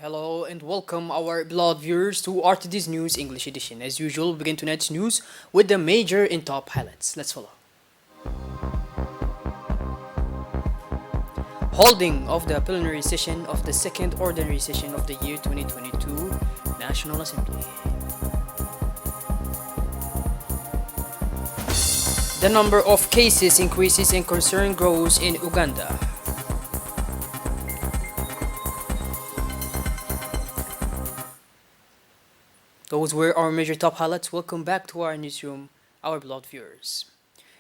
Hello and welcome our beloved viewers to RTD's News English Edition. As usual, we begin tonight's news with the major and top highlights. Let's follow. Holding of the plenary session of the second ordinary session of the year 2022 National Assembly. The number of cases increases and concern grows in Uganda. Those were our major top highlights. Welcome back to our newsroom, our beloved viewers.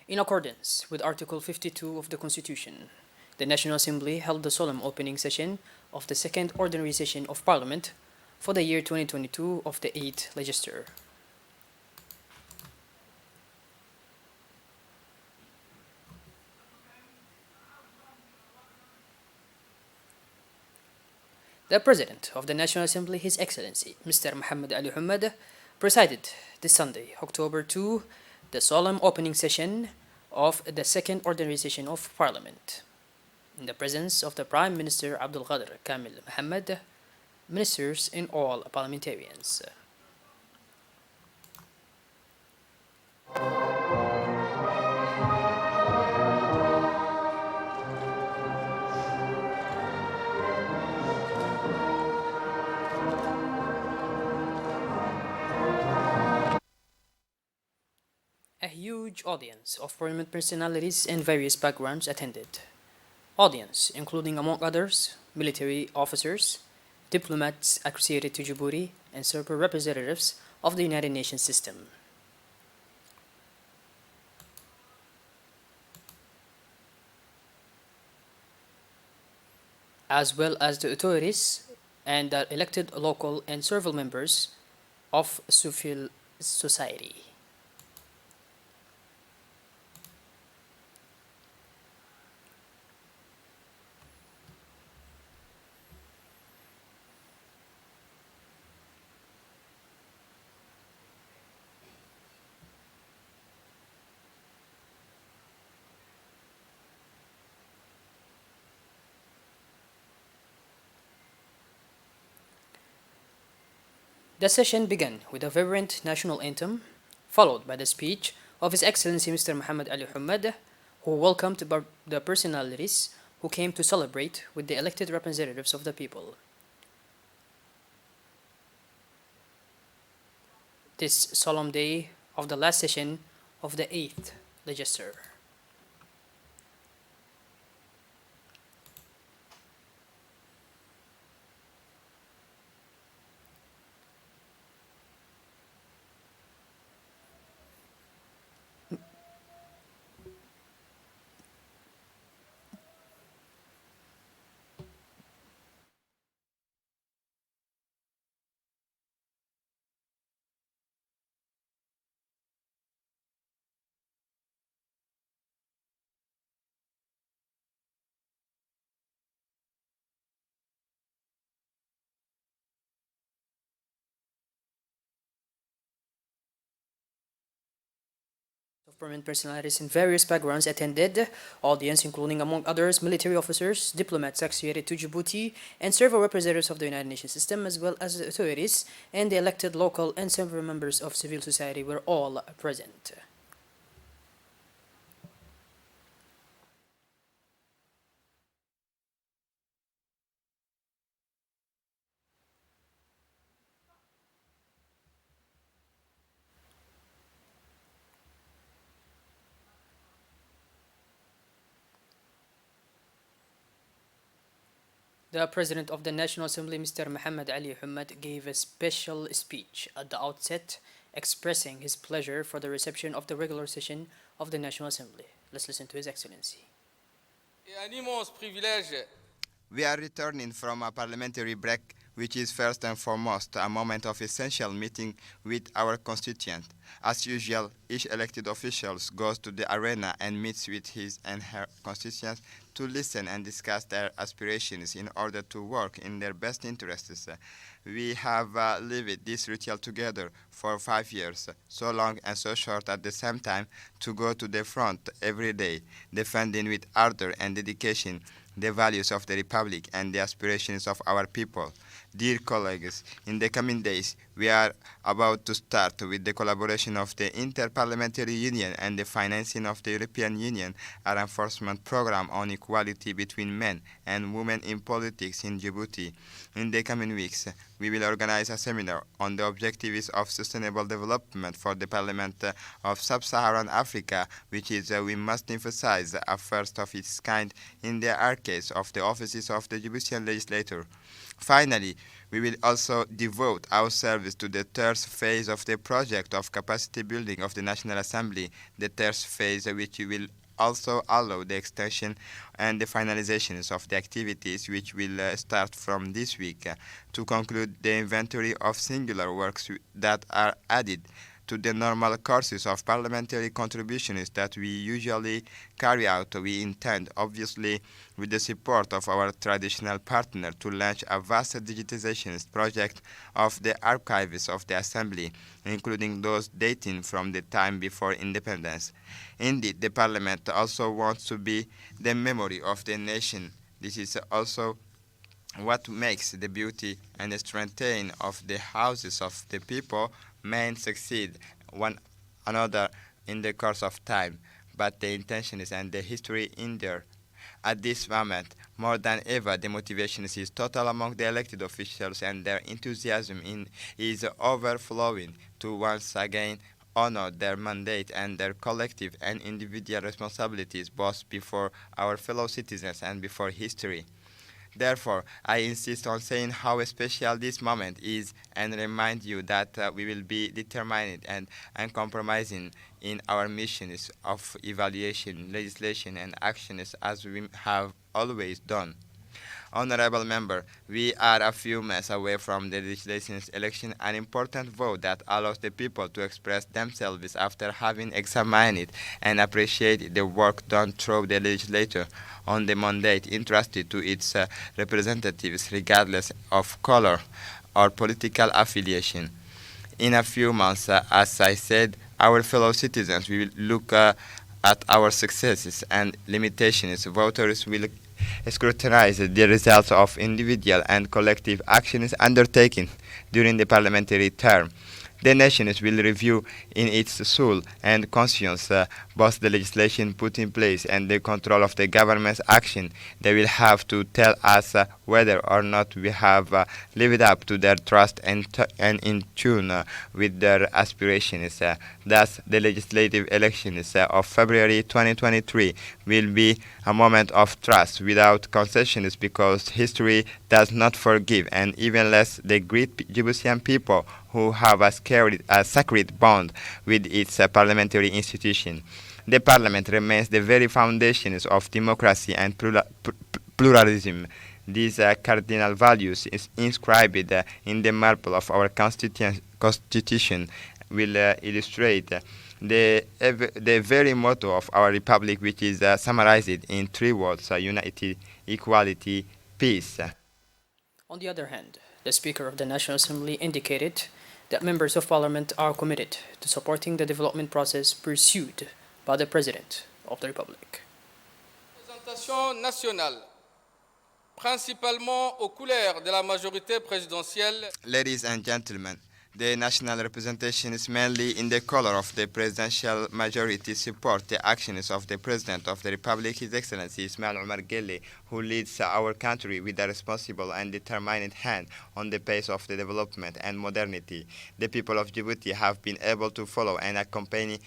In accordance with Article 52 of the Constitution, the National Assembly held the solemn opening session of the second ordinary session of Parliament for the year 2022 of the 8th Legislature. The President of the National Assembly, His Excellency Mr. Mohammed Ali Hamad, presided this Sunday, October 2, the solemn opening session of the second ordinary session of Parliament, in the presence of the Prime Minister Abdul Qadir Kamil Mohammed, ministers and all parliamentarians. A huge audience of prominent personalities and various backgrounds attended. Audience including, among others, military officers, diplomats associated to Djibouti, and several representatives of the United Nations system. As well as the authorities and the elected local and several members of civil society. The session began with a vibrant national anthem, followed by the speech of His Excellency Mr. Mohammed Ali Hamad, who welcomed the personalities who came to celebrate with the elected representatives of the people. This solemn day of the last session of the 8th Legislature. Of prominent personalities in various backgrounds attended. Audience including, among others, military officers, diplomats associated to Djibouti, and several representatives of the United Nations system, as well as the authorities and the elected local and several members of civil society were all present. The President of the National Assembly, Mr. Mohammed Ali Hamad, gave a special speech at the outset, expressing his pleasure for the reception of the regular session of the National Assembly. Let's listen to His Excellency. Un immense privilège. We are returning from a parliamentary break, which is first and foremost a moment of essential meeting with our constituents. As usual, each elected official goes to the arena and meets with his and her constituents to listen and discuss their aspirations in order to work in their best interests. We have lived this ritual together for 5 years, so long and so short at the same time, to go to the front every day, defending with ardor and dedication the values of the Republic and the aspirations of our people. Dear colleagues, in the coming days, we are about to start with the collaboration of the Inter-Parliamentary Union and the financing of the European Union, a reinforcement program on equality between men and women in politics in Djibouti. In the coming weeks, we will organize a seminar on the objectives of sustainable development for the Parliament of Sub-Saharan Africa, which is, we must emphasize, a first of its kind in the archives of the offices of the Djiboutian legislator. Finally, we will also devote ourselves to the third phase of the project of capacity building of the National Assembly, the third phase which will also allow the extension and the finalizations of the activities which will start from this week to conclude the inventory of singular works that are added to the normal courses of parliamentary contributions that we usually carry out. We intend, obviously, with the support of our traditional partner, to launch a vast digitization project of the archives of the Assembly, including those dating from the time before independence. Indeed, the Parliament also wants to be the memory of the nation. This is also what makes the beauty and the strength of the houses of the people may succeed one another in the course of time, but the intentions and the history endure. At this moment, more than ever, the motivation is total among the elected officials, and their enthusiasm is overflowing to once again honor their mandate and their collective and individual responsibilities both before our fellow citizens and before history. Therefore, I insist on saying how special this moment is and remind you that we will be determined and uncompromising in our missions of evaluation, legislation, and actions as we have always done. Honorable member, we are a few months away from the legislation's election, an important vote that allows the people to express themselves after having examined it and appreciated the work done through the legislature on the mandate entrusted to its representatives regardless of color or political affiliation. In a few months, as I said, our fellow citizens will look at our successes and limitations. Voters will scrutinize the results of individual and collective actions undertaken during the parliamentary term. The nations will review in its soul and conscience both the legislation put in place and the control of the government's action. They will have to tell us whether or not we have lived up to their trust and in tune with their aspirations. Thus, the legislative elections of February 2023 will be a moment of trust without concessions, because history does not forgive, and even less the great Djiboutian people who have a sacred bond with its parliamentary institution. The parliament remains the very foundations of democracy and pluralism. These cardinal values is inscribed in the marble of our constitution will illustrate the very motto of our republic, which is summarized in three words: unity, equality, peace. On the other hand, the Speaker of the National Assembly indicated that members of Parliament are committed to supporting the development process pursued by the President of the Republic. Représentation nationale, principalement aux couleurs de la majorité présidentielle. Ladies and gentlemen, the national representation is mainly in the color of the presidential majority support the actions of the President of the Republic, His Excellency Ismail Omar Guelleh, who leads our country with a responsible and determined hand on the pace of the development and modernity. The people of Djibouti have been able to follow and accompany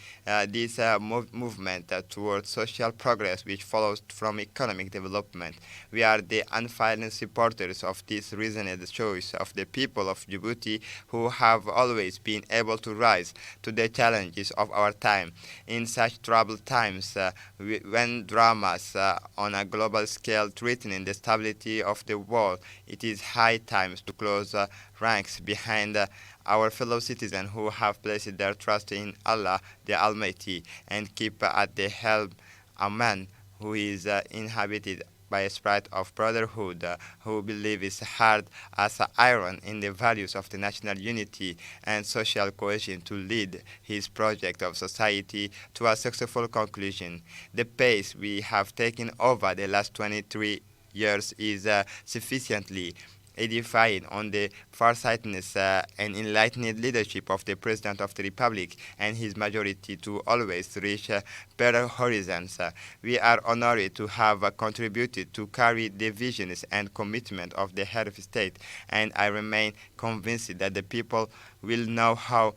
this movement towards social progress, which follows from economic development. We are the unfailing supporters of this reasoned choice of the people of Djibouti, who have always been able to rise to the challenges of our time. In such troubled times, when dramas on a global scale threatening the stability of the world, it is high time to close ranks behind our fellow citizens who have placed their trust in Allah the Almighty, and keep at the helm a man who is inhabited by a spirit of brotherhood, who believes hard as iron in the values of the national unity and social cohesion to lead his project of society to a successful conclusion. The pace we have taken over the last 23 years is sufficiently edifying on the farsightedness and enlightened leadership of the President of the Republic and his majority to always reach better horizons. We are honored to have contributed to carry the visions and commitment of the head of state, and I remain convinced that the people will know how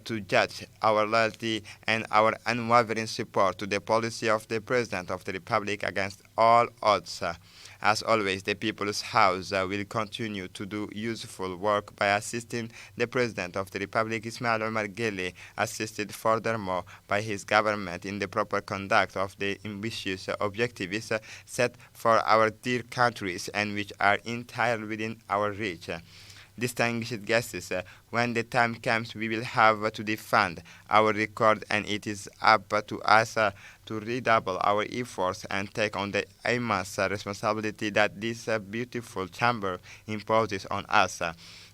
to judge our loyalty and our unwavering support to the policy of the President of the Republic against all odds. As always, the People's House will continue to do useful work by assisting the President of the Republic, Ismail Omar Guelleh, assisted furthermore by his government in the proper conduct of the ambitious objectives set for our dear countries and which are entirely within our reach. Distinguished guests, when the time comes, we will have to defend our record, and it is up to us to redouble our efforts and take on the immense responsibility that this beautiful chamber imposes on us.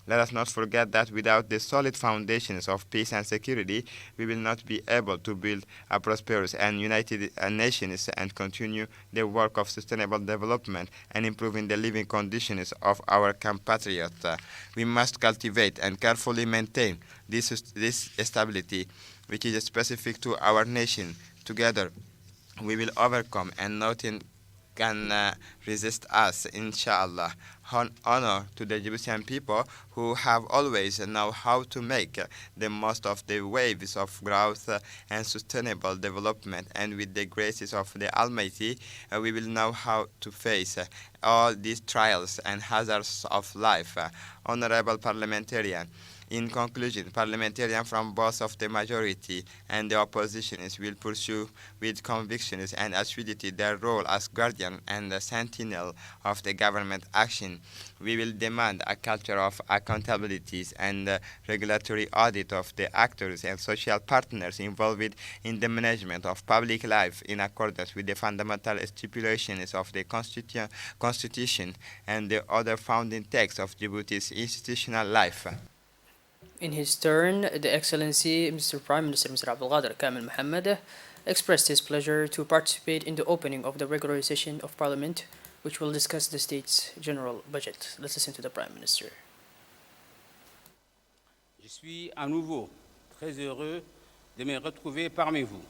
Let us not forget that without the solid foundations of peace and security, we will not be able to build a prosperous and united nations and continue the work of sustainable development and improving the living conditions of our compatriots. We must cultivate and carefully maintain this stability, which is specific to our nation. Together, we will overcome, and nothing can resist us, inshallah. Honor to the Egyptian people who have always known how to make the most of the waves of growth and sustainable development, and with the graces of the Almighty, we will know how to face all these trials and hazards of life. Honorable parliamentarian, in conclusion, parliamentarians from both of the majority and the oppositions will pursue with convictions and assiduity their role as guardian and sentinel of the government action. We will demand a culture of accountabilities and regulatory audit of the actors and social partners involved in the management of public life in accordance with the fundamental stipulations of the Constitution and the other founding texts of Djibouti's institutional life. In his turn, the Excellency Mr. Prime Minister Mr. Abdelkader Kamel Mohammed expressed his pleasure to participate in the opening of the regular session of Parliament, which will discuss the state's general budget. Let's listen to the Prime Minister. Je suis à nouveau très heureux de me retrouver parmi vous.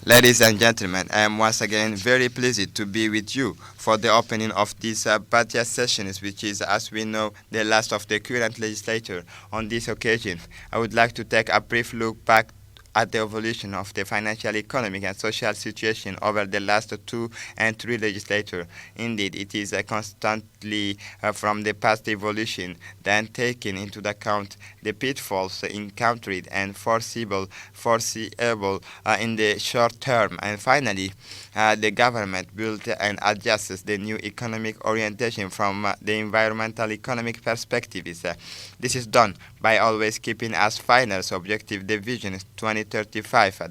Ladies and gentlemen, I am once again very pleased to be with you for the opening of this budget session, which is, as we know, the last of the current legislature. On this occasion, I would like to take a brief look back at the evolution of the financial, economic, and social situation over the last 2 and 3 legislatures. Indeed, it is constantly from the past evolution, then taking into account the pitfalls encountered and foreseeable in the short term. And finally, the government built and adjusts the new economic orientation from the environmental economic perspectives. This is done by always keeping as final objective the vision 2035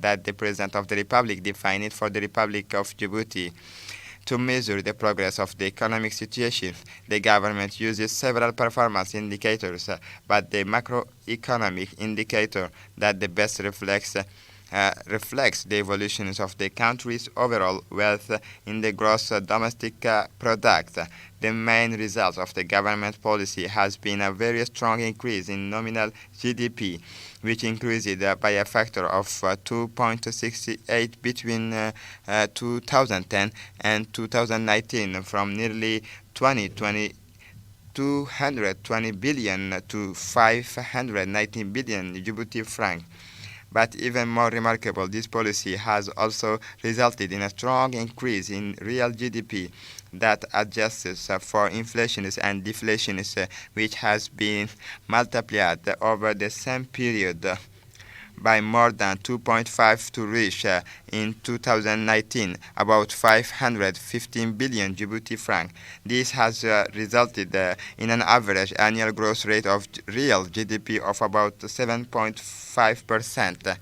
that the President of the Republic defined for the Republic of Djibouti. To measure the progress of the economic situation, the government uses several performance indicators, but the macroeconomic indicator that the best reflects the evolutions of the country's overall wealth in the gross domestic product. The main result of the government policy has been a very strong increase in nominal GDP, which increased by a factor of 2.68 between 2010 and 2019, from nearly 220 billion to 519 billion Djibouti franc. But even more remarkable, this policy has also resulted in a strong increase in real GDP that adjusts for inflations and deflations, which has been multiplied over the same period by more than 2.5 to reach in 2019 about 515 billion Djibouti franc. This has resulted in an average annual growth rate of real GDP of about 7.5%.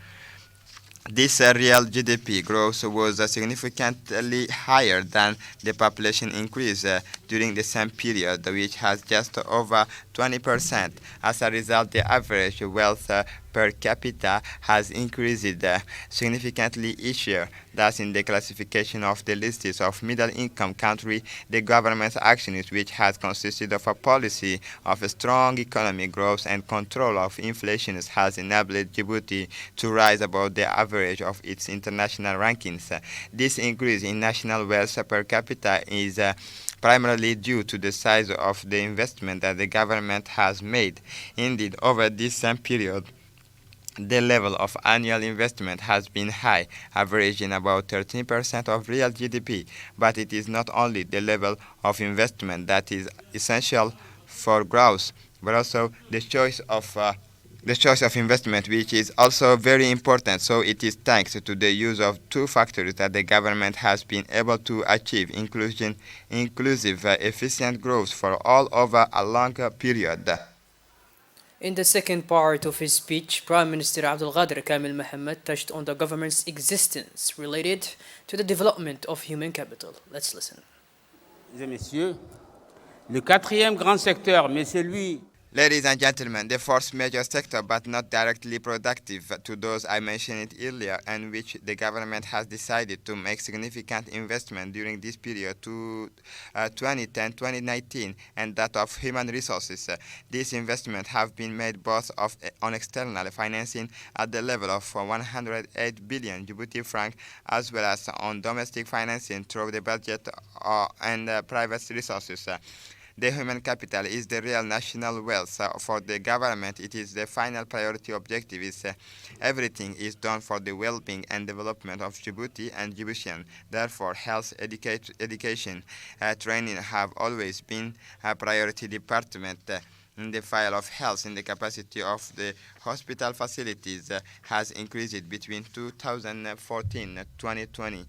This real GDP growth was significantly higher than the population increase during the same period, which has just over 20%. As a result, the average wealth per capita has increased significantly each year. Thus, in the classification of the lists of middle-income countries, the government's actions, which has consisted of a policy of a strong economic growth and control of inflation, has enabled Djibouti to rise above the average of its international rankings. This increase in national wealth per capita is primarily due to the size of the investment that the government has made. Indeed, over this same period, the level of annual investment has been high, averaging about 13% of real GDP, but it is not only the level of investment that is essential for growth, but also the choice of investment, which is also very important. So it is thanks to the use of two factors that the government has been able to achieve inclusive, efficient growth for all over a longer period. In the second part of his speech, Prime Minister Abdelkader Kamel Mohammed touched on the government's existence related to the development of human capital. Let's listen. Mesdames et messieurs, le quatrième grand secteur, mais celui Ladies and gentlemen, the fourth major sector, but not directly productive to those I mentioned earlier, and which the government has decided to make significant investment during this period to 2010-2019, and that of human resources. These investments have been made both on external financing at the level of 108 billion Djibouti franc, as well as on domestic financing through the budget and private resources. The human capital is the real national wealth. For the government, it is the final priority objective. Everything is done for the well-being and development of Djibouti and Djiboutian. Therefore, health, education, training have always been a priority department. In the file of health, in the capacity of the hospital facilities has increased between 2014 and 2020.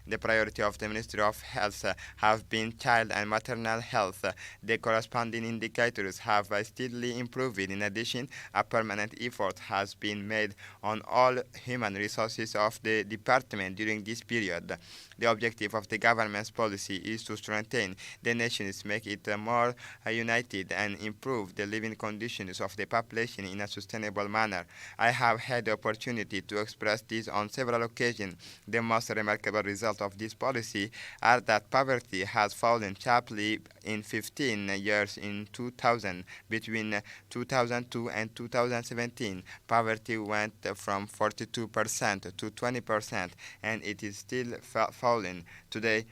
The priority of the Ministry of Health have been child and maternal health. The corresponding indicators have steadily improved. In addition, a permanent effort has been made on all human resources of the department during this period. The objective of the government's policy is to strengthen the nation, make it more united, and improve the living conditions of the population in a sustainable manner. I have had the opportunity to express this on several occasions. The most remarkable result of this policy are that poverty has fallen sharply in 15 years. In 2000, between 2002 and 2017, poverty went from 42% to 20%, and it is still falling. Today,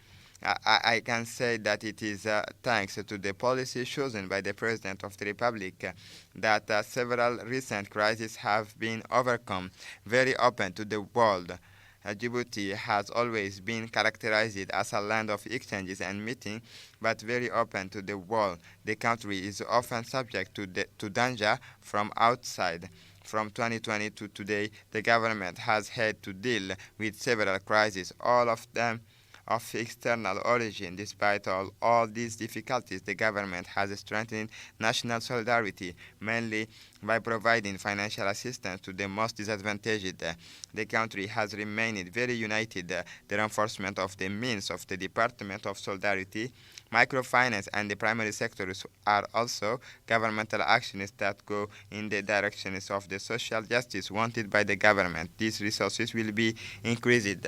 I can say that it is thanks to the policy chosen by the President of the Republic that several recent crises have been overcome, very open to the world. Djibouti has always been characterized as a land of exchanges and meetings, but very open to the world. The country is often subject to danger from outside. From 2020 to today, the government has had to deal with several crises, all of them of external origin. Despite all these difficulties, the government has strengthened national solidarity, mainly by providing financial assistance to the most disadvantaged. The country has remained very united. The reinforcement of the means of the Department of Solidarity, microfinance, and the primary sectors are also governmental actions that go in the directions of the social justice wanted by the government. These resources will be increased.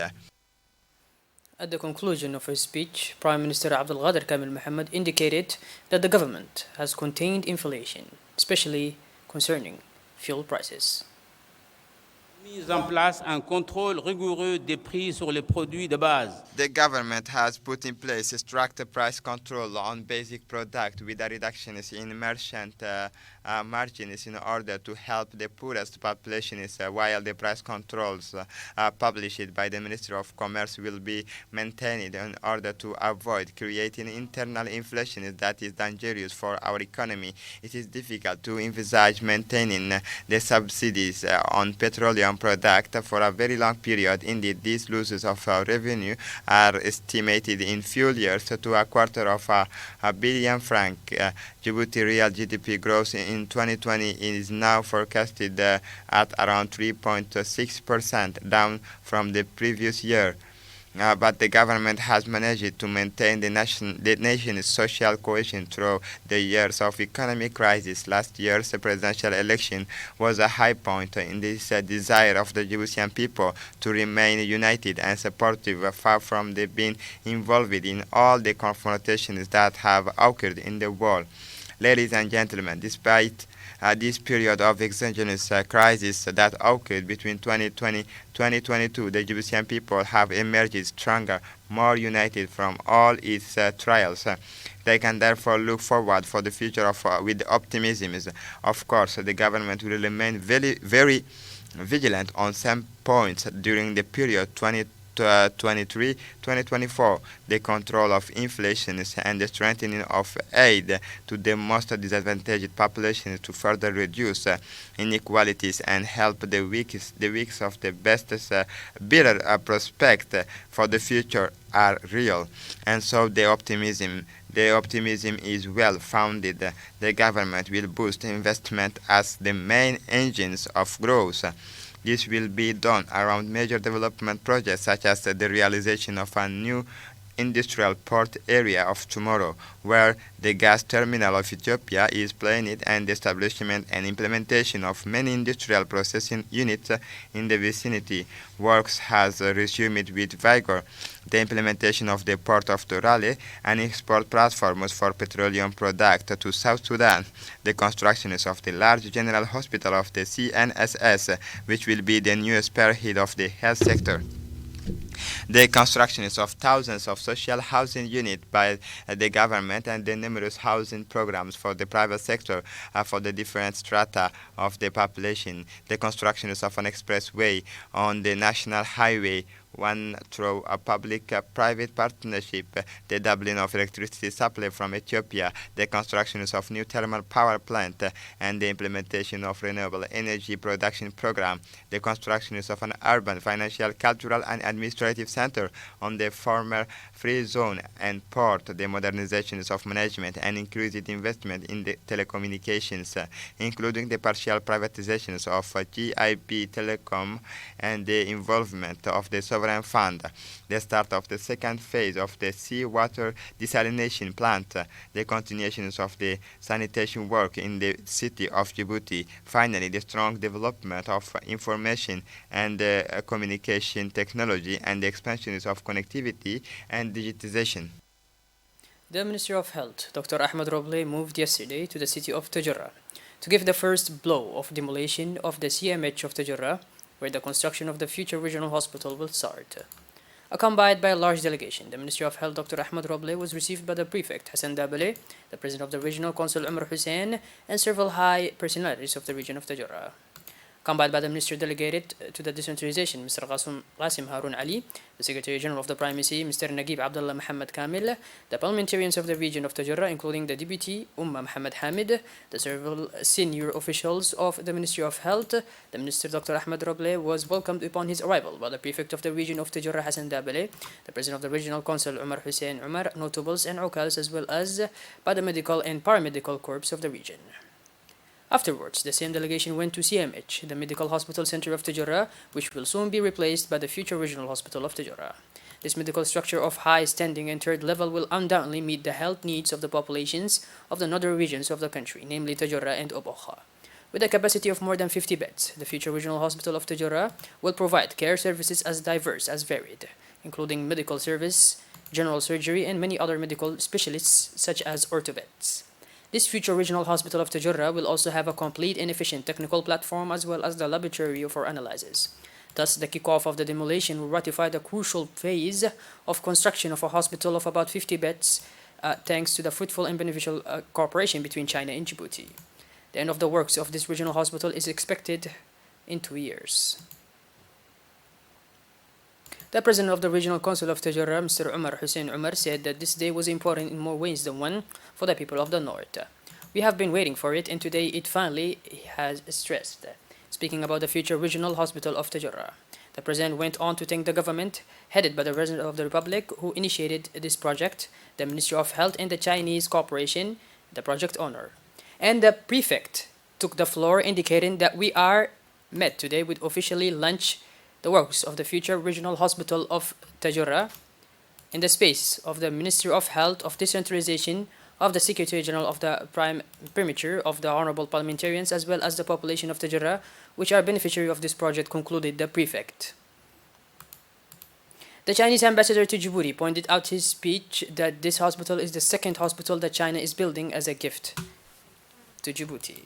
At the conclusion of his speech, Prime Minister Abdelkader Kamel Mohammed indicated that the government has contained inflation, especially concerning fuel prices. Mise en place un contrôle rigoureux des prix sur les produits de base. The government has put in place a strict price control on basic products with a reduction in merchant margins in order to help the poorest populations, while the price controls published by the Ministry of Commerce will be maintained in order to avoid creating internal inflation that is dangerous for our economy. It is difficult to envisage maintaining the subsidies on petroleum product for a very long period. Indeed, these losses of revenue are estimated in few years to $250 billion franc. Djibouti real GDP growth in 2020 is now forecasted at around 3.6%, down from the previous year. but the government has managed to maintain the nation's social cohesion through the years of economic crisis. Last year's presidential election was a high point in this desire of the Djiboutian people to remain united and supportive, far from the being involved in all the confrontations that have occurred in the world. Ladies and gentlemen, despite this period of exogenous crisis that occurred between 2020 2022, the Djiboutian people have emerged stronger, more united from all its trials. They can therefore look forward for the future with optimism. Of course, the government will remain very vigilant on some points during the period 2023-2024, the control of inflation and the strengthening of aid to the most disadvantaged populations to further reduce inequalities and help the weakest of the bestest. Better prospect for the future are real, and so the optimism is well founded. The government will boost investment as the main engines of growth. This will be done around major development projects such as the realization of a new industrial port area of tomorrow, where the gas terminal of Ethiopia is planned, and the establishment and implementation of many industrial processing units in the vicinity. Works has resumed with vigor. The implementation of the port of Dorale and export platforms for petroleum products to South Sudan. The construction of the large general hospital of the CNSS, which will be the new spearhead of the health sector. The construction of thousands of social housing units by the government, and the numerous housing programs for the private sector for the different strata of the population. The construction of an expressway on the national highway, one through a public-private partnership, the doubling of electricity supply from Ethiopia, the construction of new thermal power plant, and the implementation of renewable energy production program, the construction of an urban, financial, cultural, and administrative center on the former free zone and port, the modernization of management and increased investment in the telecommunications, including the partial privatizations of GIP Telecom and the involvement of the sovereign fund, the start of the second phase of the seawater desalination plant, the continuation of the sanitation work in the city of Djibouti, finally the strong development of information and communication technology, and the expansion of connectivity and digitization. The Ministry of Health, Dr. Ahmed Roble, moved yesterday to the city of Tajura to give the first blow of demolition of the CMH of Tajura, where the construction of the future regional hospital will start. Accompanied by a large delegation, the Ministry of Health, Dr. Ahmed Roble, was received by the Prefect Hassan Dabale, the President of the Regional Council Umar Hussein, and several high personalities of the region of Tajura. Accompanied by the Minister Delegated to the Decentralization, Mr. Qasim Harun Ali, the Secretary General of the Primacy, Mr. Nagib Abdullah Muhammad Kamil, the parliamentarians of the region of Tajura, including the Deputy Umma Muhammad Hamid, the several senior officials of the Ministry of Health. The Minister Dr. Ahmed Roble was welcomed upon his arrival by the Prefect of the region of Tajura, Hassan Dabale, the President of the Regional Council, Umar Hussein Umar, notables and Ukals, as well as by the medical and paramedical corps of the region. Afterwards, the same delegation went to CMH, the Medical Hospital Center of Tajura, which will soon be replaced by the future Regional Hospital of Tajura. This medical structure of high standing and third level will undoubtedly meet the health needs of the populations of the northern regions of the country, namely Tajura and Obokha. With a capacity of more than 50 beds, the future Regional Hospital of Tajura will provide care services as diverse as varied, including medical service, general surgery, and many other medical specialists such as orthopedics. This future regional hospital of Tajura will also have a complete and efficient technical platform as well as the laboratory for analysis. Thus, the kickoff of the demolition will ratify the crucial phase of construction of a hospital of about 50 beds, thanks to the fruitful and beneficial cooperation between China and Djibouti. The end of the works of this regional hospital is expected in 2 years. The President of the Regional Council of Tajura, Mr. Umar Hussein Umar, said that this day was important in more ways than one for the people of the North. We have been waiting for it, and today it finally has stressed. Speaking about the future Regional Hospital of Tajura, the President went on to thank the government, headed by the President of the Republic, who initiated this project, the Ministry of Health and the Chinese Corporation, the project owner. And the Prefect took the floor, indicating that we are met today with officially launch the works of the future regional hospital of Tajura in the space of the Ministry of Health, of Decentralization, of the Secretary General of the Prime Premature, of the Honorable Parliamentarians, as well as the population of Tajura, which are beneficiary of this project, concluded the prefect. The Chinese ambassador to Djibouti pointed out his speech that this hospital is the second hospital that China is building as a gift to Djibouti.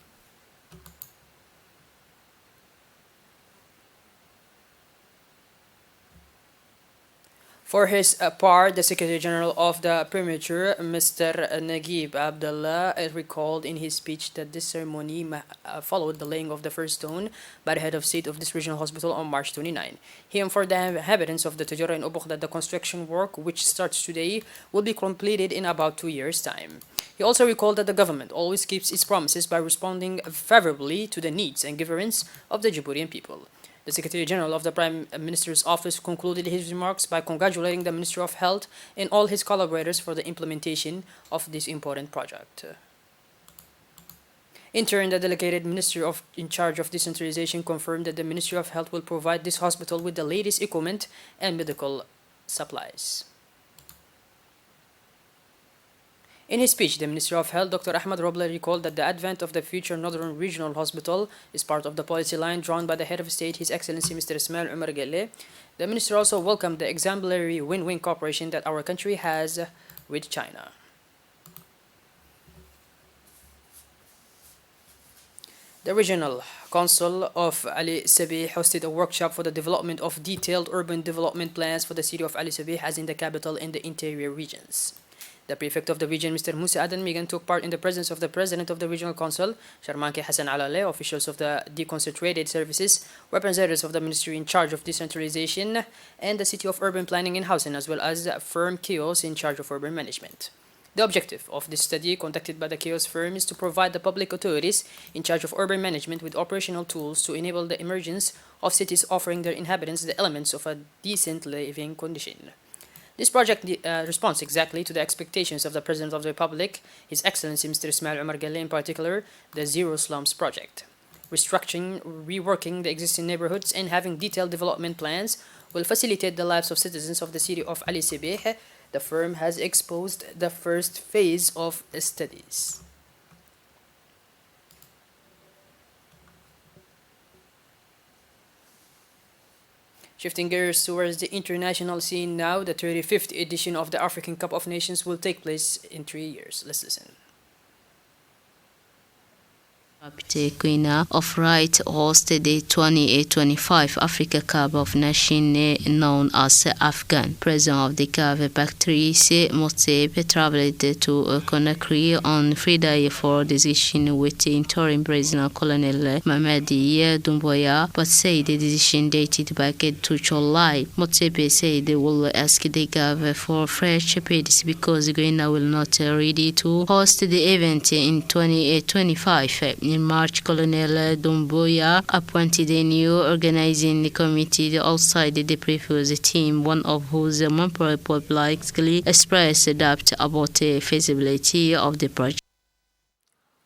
For his part, the Secretary General of the Premature, Mr. Naguib Abdullah, recalled in his speech that this ceremony followed the laying of the first stone by the head of state of this regional hospital on March 29. He informed the inhabitants of the Tajura and Obok that the construction work, which starts today, will be completed in about 2 years' time. He also recalled that the government always keeps its promises by responding favorably to the needs and grievances of the Djiboutian people. The Secretary General of the Prime Minister's Office concluded his remarks by congratulating the Ministry of Health and all his collaborators for the implementation of this important project. In turn, the delegated minister in charge of decentralization confirmed that the Ministry of Health will provide this hospital with the latest equipment and medical supplies. In his speech, the Minister of Health, Dr. Ahmad Roble, recalled that the advent of the future Northern Regional Hospital is part of the policy line drawn by the head of state, His Excellency Mr. Ismail Omar Guelleh. The Minister also welcomed the exemplary win-win cooperation that our country has with China. The Regional Council of Ali Sabih hosted a workshop for the development of detailed urban development plans for the city of Ali Sabih as in the capital and the interior regions. The prefect of the region, Mr. Musa Adan Migan, took part in the presence of the president of the regional council, Sharmanke Hassan Alale, officials of the deconcentrated services, representatives of the ministry in charge of decentralization, and the city of urban planning and housing, as well as firm KIOS in charge of urban management. The objective of this study conducted by the KIOS firm is to provide the public authorities in charge of urban management with operational tools to enable the emergence of cities offering their inhabitants the elements of a decent living condition. This project responds exactly to the expectations of the President of the Republic, His Excellency Mr. Ismail Omar Guelleh, in particular, the Zero Slums project. Restructuring, reworking the existing neighborhoods, and having detailed development plans will facilitate the lives of citizens of the city of Ali Sabih. The firm has exposed the first phase of studies. Shifting gears towards the international scene now, the 35th edition of the African Cup of Nations will take place in 3 years. Let's listen. Queen of Right hosted the 2025 Africa Cup of Nations known as Afghan. President of the CAF, Patrice Motsepe, traveled to Conakry on Friday for decision with the interim President Colonel Mamadi Doumbouya, but said the decision dated back to July. Motsepe said they will ask the CAF for fresh bids because Guinea will not ready to host the event in 2025. In March, Colonel Doumbouya appointed a new organizing committee outside the previous team, one of whose members publicly expressed doubt about the feasibility of the project.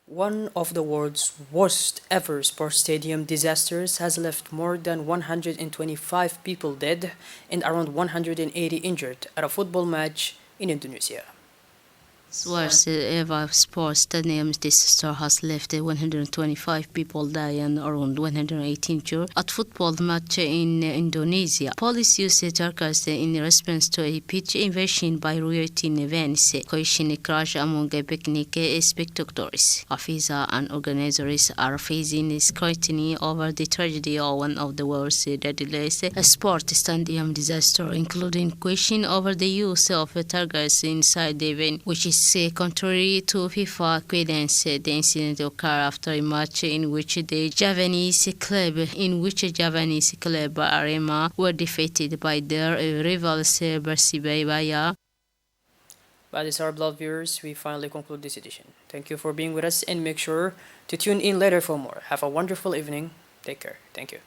One of the world's worst ever sports stadium disasters has left more than 125 people dead and around 180 injured at a football match in Indonesia. Worst ever sports stadium disaster has left 125 people died and around 118 injured at football match in Indonesia. Police used tear gas in response to a pitch invasion by routine events, causing a crash among picnic spectators. Officials and organizers are facing scrutiny over the tragedy of one of the world's deadliest sports stadium disaster, including question over the use of tear gas inside the event, which is contrary to FIFA guidance. The incident occurred after a match in which Javanese club Arema were defeated by their rivals Persibaya. By this, our beloved viewers, we finally conclude this edition. Thank you for being with us and make sure to tune in later for more. Have a wonderful evening. Take care. Thank you.